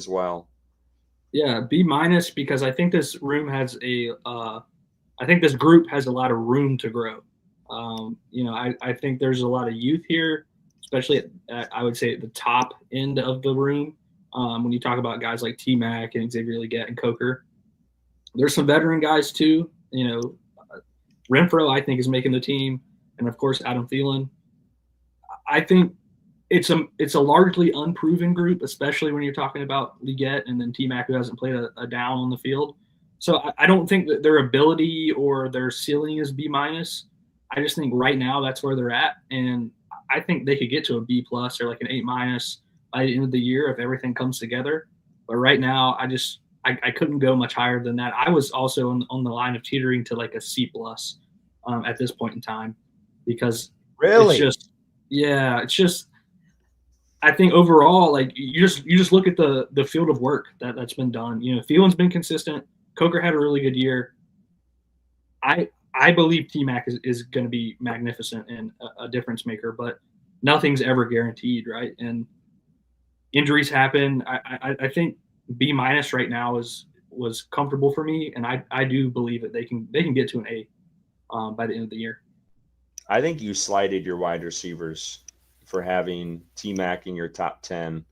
as well. Yeah, B minus because I think this room has I think this group has a lot of room to grow. I think there's a lot of youth here, especially I would say at the top end of the room. When you talk about guys like T Mac and Xavier Leggett and Coker, there's some veteran guys too. Renfro I think is making the team, and of course Adam Thielen. I think it's a largely unproven group, especially when you're talking about Leggett and then T Mac who hasn't played a down on the field. So I don't think that their ability or their ceiling is B minus. I just think right now that's where they're at, and I think they could get to a B plus or like an A minus by the end of the year if everything comes together. But right now, I couldn't go much higher than that. I was also on the line of teetering to like a C plus at this point in time because it's Really? just yeah, it's just I think overall, like you just look at the field of work that's been done. Thielen's been consistent. Coker had a really good year. I believe T Mac is going to be magnificent and a difference maker, but nothing's ever guaranteed, right? And injuries happen. I think B minus right now was comfortable for me, and I do believe that they can get to an A by the end of the year. I think you slighted your wide receivers for having T Mac in your top 10.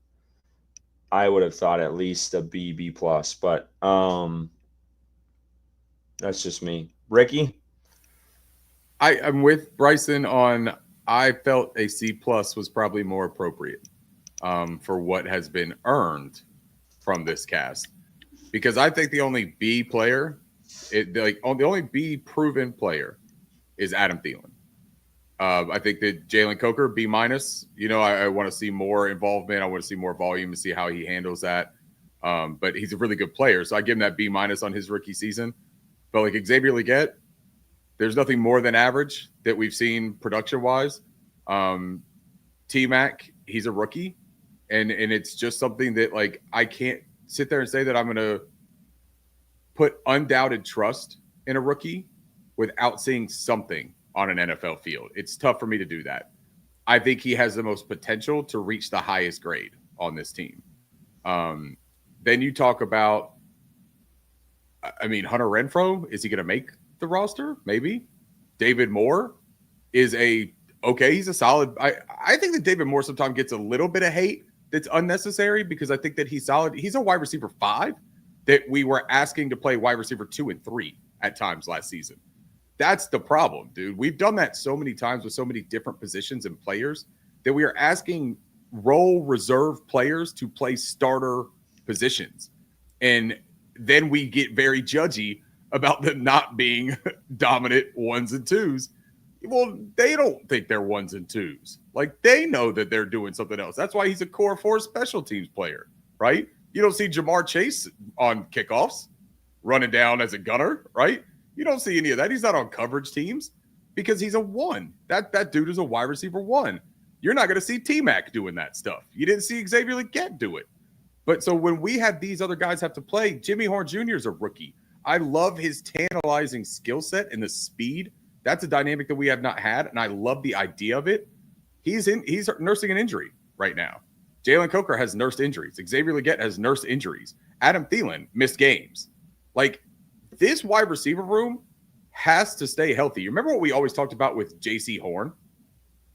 I would have thought at least a B, B plus, but that's just me. Ricky? I'm with Bryson on. I felt a C plus was probably more appropriate for what has been earned from this cast, because I think the only B player, the only B proven player, is Adam Thielen. I think that Jalen Coker B minus. I want to see more involvement. I want to see more volume and see how he handles that. But he's a really good player, so I give him that B minus on his rookie season. But like Xavier Leggett, there's nothing more than average that we've seen production wise. T Mac, he's a rookie, and it's just something that like I can't sit there and say that I'm going to put undoubted trust in a rookie without seeing something on an NFL field. It's tough for me to do that. I think he has the most potential to reach the highest grade on this team. Then you talk about, Hunter Renfro, is he going to make the roster? Maybe. David Moore is he's a solid. I think that David Moore sometimes gets a little bit of hate that's unnecessary because I think that he's solid. He's a wide receiver 5 that we were asking to play wide receiver 2 and 3 at times last season. That's the problem, dude. We've done that so many times with so many different positions and players that we are asking role reserve players to play starter positions. And then we get very judgy about them not being dominant 1s and 2s. Well, they don't think they're 1s and 2s. Like, they know that they're doing something else. That's why he's a core 4 special teams player, right? You don't see Jamar Chase on kickoffs running down as a gunner, right? You don't see any of that. He's not on coverage teams because he's a 1. That dude is a wide receiver 1. You're not going to see T-Mac doing that stuff. You didn't see Xavier Leggett do it. But so when we have these other guys have to play, Jimmy Horn Jr. is a rookie. I love his tantalizing skill set and the speed. That's a dynamic that we have not had, and I love the idea of it. He's nursing an injury right now. Jalen Coker has nursed injuries. Xavier Leggett has nursed injuries. Adam Thielen missed games. Like, this wide receiver room has to stay healthy. You remember what we always talked about with J.C. Horn?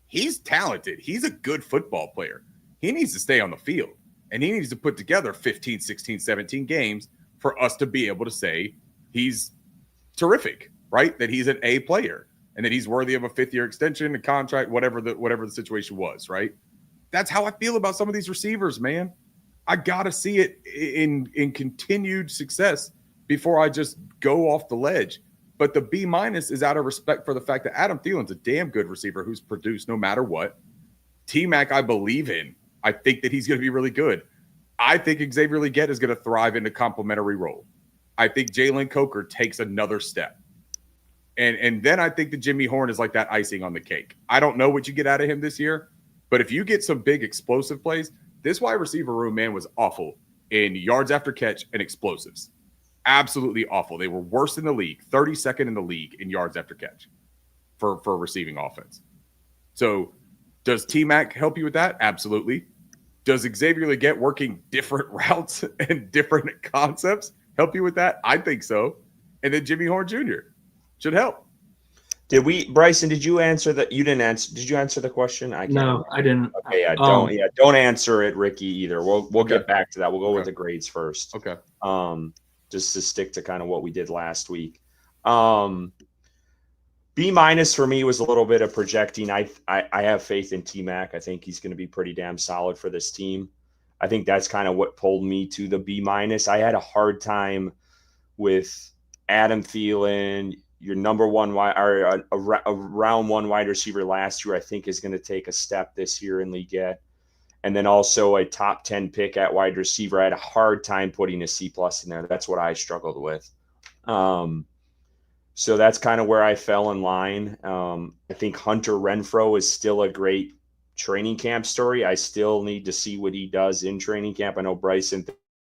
He's talented. He's a good football player. He needs to stay on the field, and he needs to put together 15, 16, 17 games for us to be able to say he's terrific, right? That he's an A player and that he's worthy of a 5th-year extension, a contract, whatever the situation was, right? That's how I feel about some of these receivers, man. I got to see it in continued success before I just go off the ledge. But the B minus is out of respect for the fact that Adam Thielen's a damn good receiver who's produced no matter what. T-Mac, I believe in. I think that he's going to be really good. I think Xavier Leggett is going to thrive in a complementary role. I think Jalen Coker takes another step. And then I think that Jimmy Horn is like that icing on the cake. I don't know what you get out of him this year, but if you get some big explosive plays, this wide receiver room, man, was awful in yards after catch and explosives. Absolutely awful. They were worse in the league, 32nd in the league in yards after catch for receiving offense. So does T-Mac help you with that? Absolutely. Does Xavier Legette working different routes and different concepts help you with that? I think so. And then Jimmy Horn Jr. should help. Bryson, did you answer that? You didn't answer. Did you answer the question? I can't remember. I didn't. Okay, yeah, don't answer it, Ricky, either. We'll Okay. get back to that. We'll go with the grades first. Okay. Just to stick to kind of what we did last week. B- for me was a little bit of projecting. I have faith in T-Mac. I think he's going to be pretty damn solid for this team. I think that's kind of what pulled me to the B-. I had a hard time with Adam Thielen, your number one wide, or a round one wide receiver last year. I think is going to take a step this year in Legette, and then also a top 10 pick at wide receiver. I had a hard time putting a C+ in there. That's what I struggled with. So that's kind of where I fell in line. I think Hunter Renfrow is still a great training camp story. I still need to see what he does in training camp. I know Bryson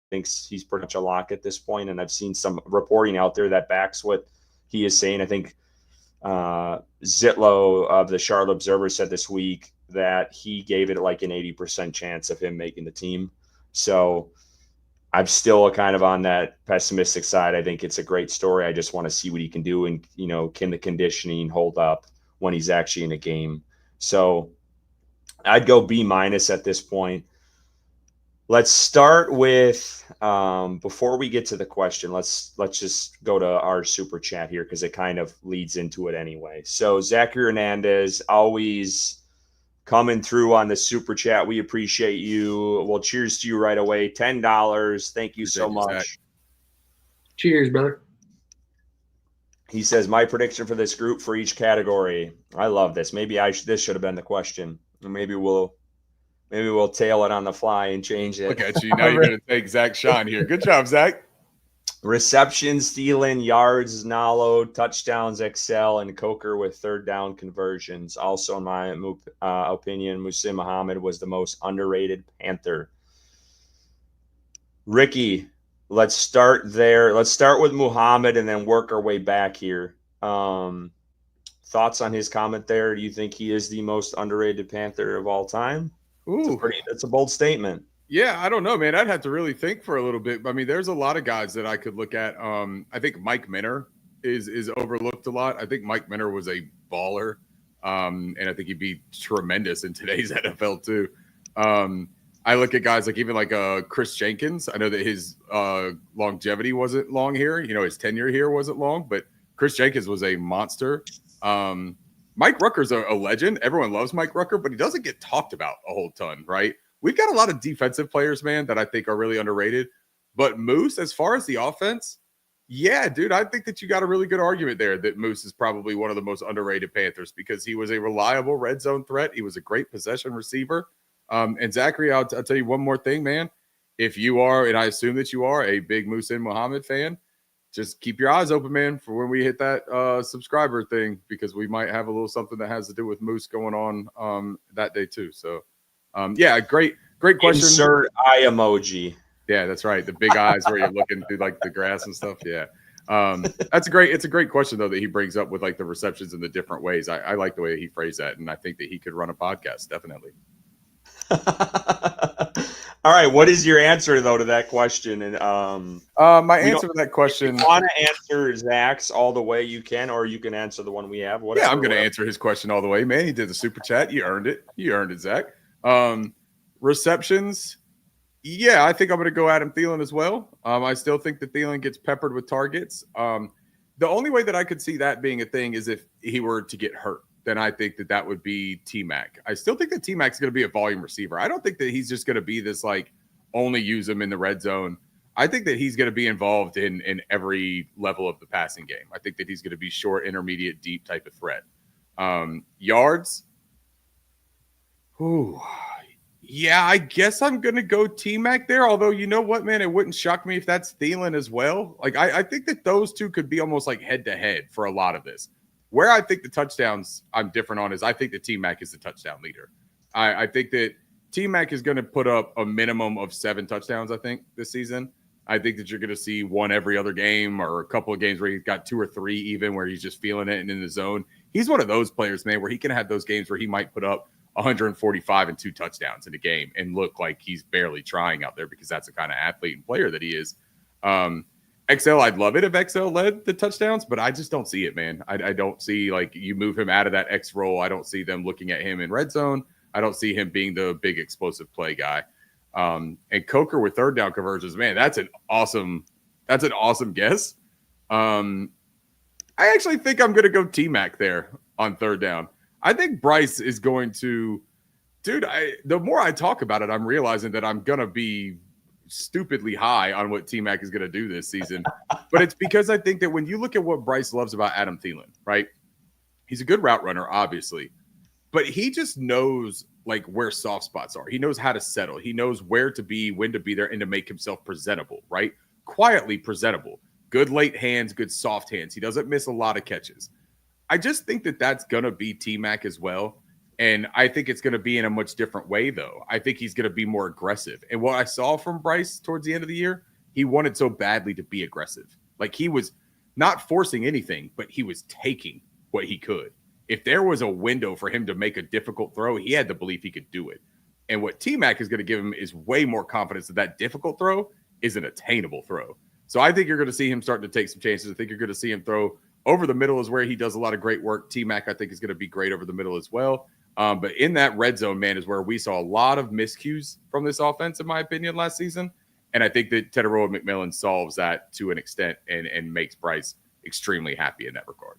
thinks he's pretty much a lock at this point, and I've seen some reporting out there that backs what he is saying. I think Zitlow of the Charlotte Observer said this week that he gave it like an 80% chance of him making the team. So I'm still kind of on that pessimistic side. I think it's a great story. I just want to see what he can do, and can the conditioning hold up when he's actually in a game. So I'd go B- at this point. Let's start with before we get to the question. Let's just go to our super chat here because it kind of leads into it anyway. So Zachary Hernandez, always coming through on the super chat. We appreciate you. Well, cheers to you right away. $10. Thank you so much. Zach. Cheers, brother. He says, my prediction for this group for each category. I love this. Maybe this should have been the question. Maybe we'll tail it on the fly and change it. Look at you. Now you're going to take Zach Shine here. Good job, Zach. Receptions, stealing, yards, Nalo, touchdowns, Excel, and Coker with third down conversions. Also, in my opinion, Muhsin Muhammad was the most underrated Panther. Ricky, let's start there. Let's start with Muhammad and then work our way back here. Thoughts on his comment there? Do you think he is the most underrated Panther of all time? Ooh, that's a bold statement. Yeah, I don't know, man. I'd have to really think for a little bit. I mean, there's a lot of guys that I could look at. I think Mike Minner is overlooked a lot. I think Mike Minner was a baller, and I think he'd be tremendous in today's NFL too. I look at guys like even like Chris Jenkins. I know that his longevity wasn't long here. His tenure here wasn't long, but Chris Jenkins was a monster. Mike Rucker's a legend. Everyone loves Mike Rucker, but he doesn't get talked about a whole ton, right? We've got a lot of defensive players, man, that I think are really underrated. But Moose, as far as the offense, yeah, dude, I think that you got a really good argument there that Moose is probably one of the most underrated Panthers because he was a reliable red zone threat. He was a great possession receiver. And Zachary, I'll tell you one more thing, man. If you are, and I assume that you are, a big Muhsin Muhammad fan, just keep your eyes open, man, for when we hit that subscriber thing because we might have a little something that has to do with Moose going on that day too. So, yeah, great question. Insert eye emoji. Yeah, that's right. The big eyes where you're looking through like the grass and stuff. Yeah. It's a great question though, that he brings up with like the receptions in the different ways. I like the way he phrased that. And I think that he could run a podcast. Definitely. All right. What is your answer though to that question? And my answer to that question, if you want to answer Zach's all the way you can, or you can answer the one we have. Whatever, yeah, I'm going to answer his question all the way, man. He did the super chat. You earned it, Zach. Receptions. Yeah, I think I'm going to go Adam Thielen as well. I still think that Thielen gets peppered with targets. The only way that I could see that being a thing is if he were to get hurt. Then I think that would be T-Mac. I still think that T-Mac's going to be a volume receiver. I don't think that he's just going to be this like only use him in the red zone. I think that he's going to be involved in every level of the passing game. I think that he's going to be short, intermediate, deep type of threat. Yards. Ooh. Yeah, I guess I'm going to go T-Mac there. Although, you know what, man? It wouldn't shock me if that's Thielen as well. Like, I think that those two could be almost like head-to-head for a lot of this. Where I think the touchdowns I'm different on is I think that T-Mac is the touchdown leader. I think that T-Mac is going to put up a minimum of 7 touchdowns, I think, this season. I think that you're going to see one every other game or a couple of games where he's got 2 or 3 even where he's just feeling it and in the zone. He's one of those players, man, where he can have those games where he might put up 145 and 2 touchdowns in a game and look like he's barely trying out there because that's the kind of athlete and player that he is. XL, I'd love it if XL led the touchdowns, but I just don't see it, man. I don't see, like, you move him out of that X role. I don't see them looking at him in red zone. I don't see him being the big explosive play guy. And Coker with third down conversions, man, that's an awesome guess. I actually think I'm going to go T-Mac there on third down. I think Bryce is going to, dude, the more I talk about it, I'm realizing that I'm going to be stupidly high on what T-Mac is going to do this season. But it's because I think that when you look at what Bryce loves about Adam Thielen, right? He's a good route runner, obviously, but he just knows like where soft spots are. He knows how to settle. He knows where to be, when to be there, and to make himself presentable, right? Quietly presentable. Good late hands, good soft hands. He doesn't miss a lot of catches. I just think that that's going to be T-Mac as well. And I think it's going to be in a much different way, though. I think he's going to be more aggressive. And what I saw from Bryce towards the end of the year, he wanted so badly to be aggressive. Like, he was not forcing anything, but he was taking what he could. If there was a window for him to make a difficult throw, he had the belief he could do it. And what T-Mac is going to give him is way more confidence that that difficult throw is an attainable throw. So I think you're going to see him starting to take some chances. I think you're going to see him throw over the middle is where he does a lot of great work. T-Mac, I think, is going to be great over the middle as well. But in that red zone, man, is where we saw a lot of miscues from this offense, in my opinion, last season. And I think that Teteroa McMillan solves that to an extent and makes Bryce extremely happy in that regard.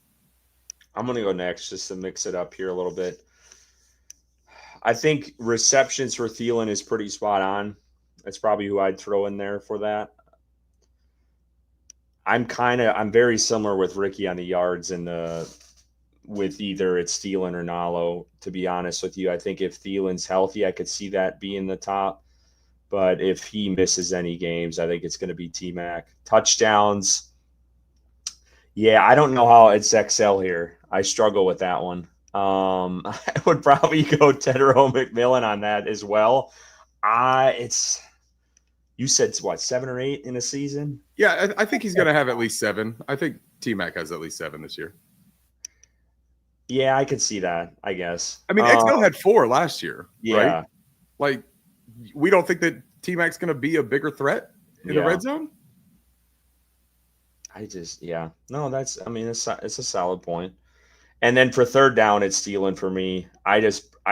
I'm going to go next just to mix it up here a little bit. I think receptions for Thielen is pretty spot on. That's probably who I'd throw in there for that. I'm very similar with Ricky on the yards and with either it's Thielen or Nalo, to be honest with you. I think if Thielen's healthy, I could see that being the top. But if he misses any games, I think it's going to be T-Mac. Touchdowns. Yeah, I don't know how it's XL here. I struggle with that one. I would probably go Teteroa McMillan on that as well. You said what, 7 or 8 in a season? Yeah, I think he's going to have at least 7. I think T-Mac has at least 7 this year. Yeah, I could see that, I guess. I mean, XL had 4 last year, yeah. Right? Like, we don't think that T-Mac's going to be a bigger threat in the red zone? It's a solid point. And then for third down, it's Thielen for me. I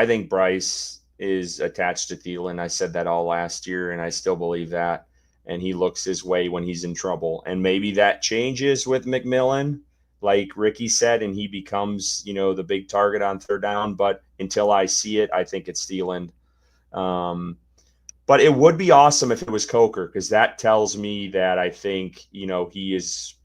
think Bryce is attached to Thielen. I said that all last year, and I still believe that. And he looks his way when he's in trouble. And maybe that changes with McMillan, like Ricky said, and he becomes, the big target on third down. But until I see it, I think it's Thielen. But it would be awesome if it was Coker, because that tells me that I think, he is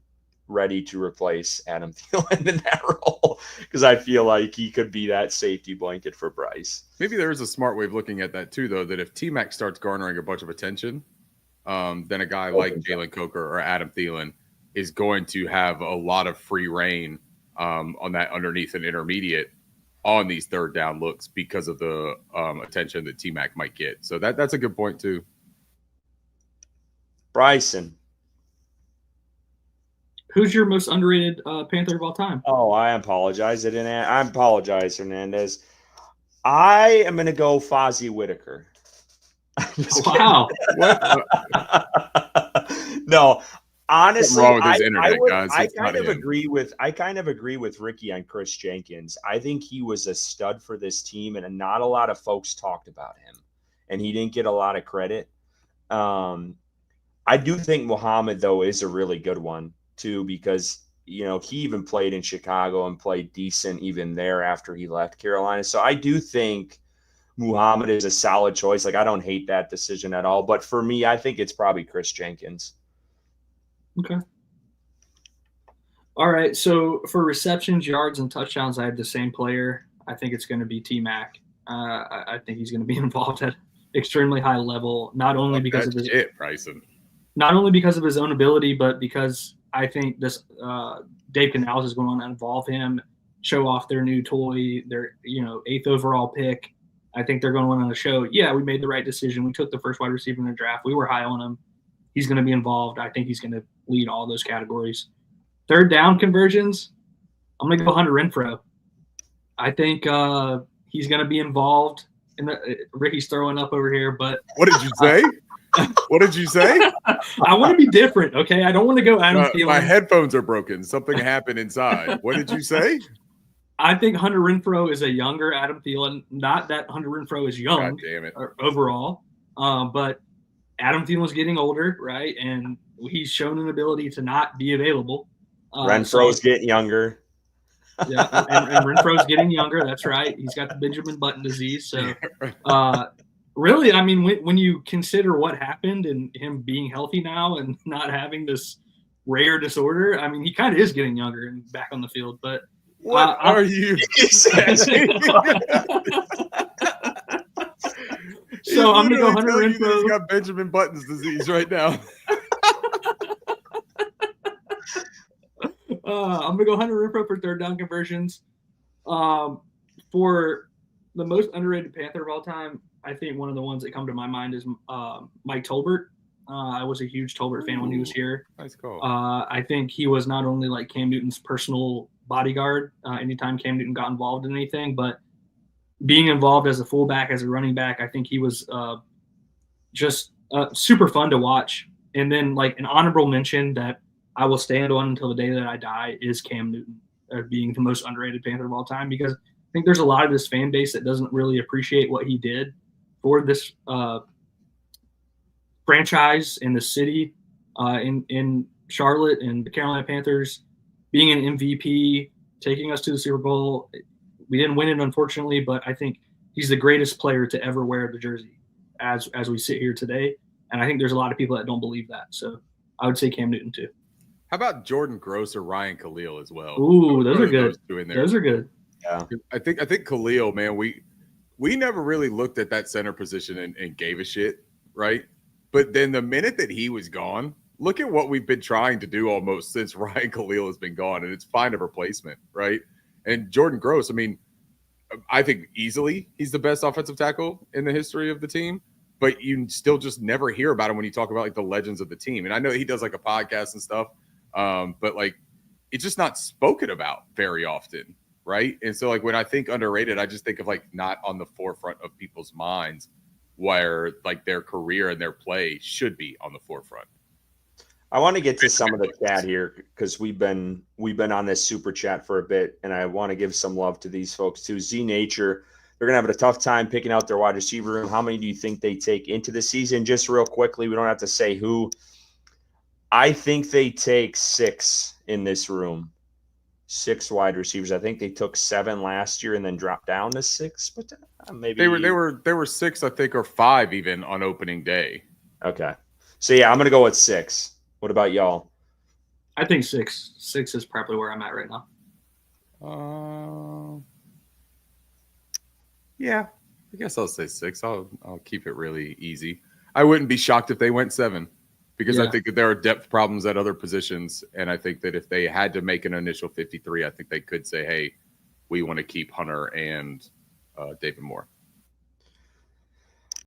ready to replace Adam Thielen in that role, because I feel like he could be that safety blanket for Bryce. Maybe there is a smart way of looking at that too, though, that if T-Mac starts garnering a bunch of attention, then a guy like Jalen Coker or Adam Thielen is going to have a lot of free reign on that underneath and intermediate on these third down looks because of the attention that T-Mac might get. So that's a good point too. Bryson. Who's your most underrated Panther of all time? Oh, I apologize. I apologize, Hernandez. I am going to go Fozzie Whitaker. Wow. No, honestly, wrong with his internet, guys. I kind of agree with Ricky on Chris Jenkins. I think he was a stud for this team, and not a lot of folks talked about him, and he didn't get a lot of credit. I do think Muhammad, though, is a really good one too, because he even played in Chicago and played decent even there after he left Carolina. So I do think Muhammad is a solid choice. Like, I don't hate that decision at all. But for me, I think it's probably Chris Jenkins. Okay. All right. So for receptions, yards, and touchdowns, I have the same player. I think it's going to be T-Mac. I think he's going to be involved at extremely high level, not only because of his Bryson. Not only because of his own ability, but because I think this Dave Canales is going to involve him, show off their new toy, their 8th overall pick. I think they're going to want to show, we made the right decision. We took the first wide receiver in the draft. We were high on him. He's going to be involved. I think he's going to lead all those categories. Third down conversions, I'm going to go Hunter Renfrow. I think he's going to be involved. Ricky's throwing up over here, but what did you say? What did you say? I want to be different, okay? I don't want to go Adam Thielen. My headphones are broken. Something happened inside. What did you say? I think Hunter Renfrow is a younger Adam Thielen. Not that Hunter Renfrow is young. God damn it. Overall, but Adam Thielen's getting older, right? And he's shown an ability to not be available. Renfro's getting younger. Yeah, and Renfro's getting younger. That's right. He's got the Benjamin Button disease. So, really, I mean, when you consider what happened and him being healthy now and not having this rare disorder, I mean, he kind of is getting younger and back on the field. But what are you saying? So I'm gonna go Hunter Renfrow. He's got Benjamin Button's disease right now. I'm gonna go Hunter Renfrow for third down conversions. For the most underrated Panther of all time, I think one of the ones that come to my mind is Mike Tolbert. I was a huge Tolbert fan when he was here. Nice call. I think he was not only like Cam Newton's personal bodyguard anytime Cam Newton got involved in anything, but being involved as a fullback, as a running back, I think he was just super fun to watch. And then like an honorable mention that I will stand on until the day that I die is Cam Newton being the most underrated Panther of all time, because I think there's a lot of this fan base that doesn't really appreciate what he did for this franchise in the city, in Charlotte and the Carolina Panthers, being an MVP, taking us to the Super Bowl. We didn't win it, unfortunately, but I think he's the greatest player to ever wear the jersey as we sit here today. And I think there's a lot of people that don't believe that. So I would say Cam Newton too. How about Jordan Gross or Ryan Khalil as well? Ooh, those are good. Those are good. Yeah. I think Khalil, man, we never really looked at that center position and gave a shit, right? But then the minute that he was gone, look at what we've been trying to do almost since Ryan Khalil has been gone, and it's find a replacement, right? And Jordan Gross, I mean, I think easily he's the best offensive tackle in the history of the team, but you still just never hear about him when you talk about like the legends of the team. And I know he does like a podcast and stuff, but like it's just not spoken about very often, right? And so like when I think underrated, I just think of like not on the forefront of people's minds, where like their career and their play should be on the forefront. I want to get to some of the chat here because we've been on this super chat for a bit, and I want to give some love to these folks too. Z Nature, they're gonna have a tough time picking out their wide receiver room. How many do you think they take into the season? Just real quickly, we don't have to say who. I think they take 6 in this room. 6 wide receivers. I think they took 7 last year and then dropped down to 6, but maybe they were 6, I think, or 5 even on opening day. Okay, so yeah, I'm gonna go with 6. What about y'all? I think 6. 6 is probably where I'm at right now. Yeah, I guess I'll say 6. I'll keep it really easy. I wouldn't be shocked if they went 7 because I think that there are depth problems at other positions, and I think that if they had to make an initial 53, I think they could say, "Hey, we want to keep Hunter and David Moore."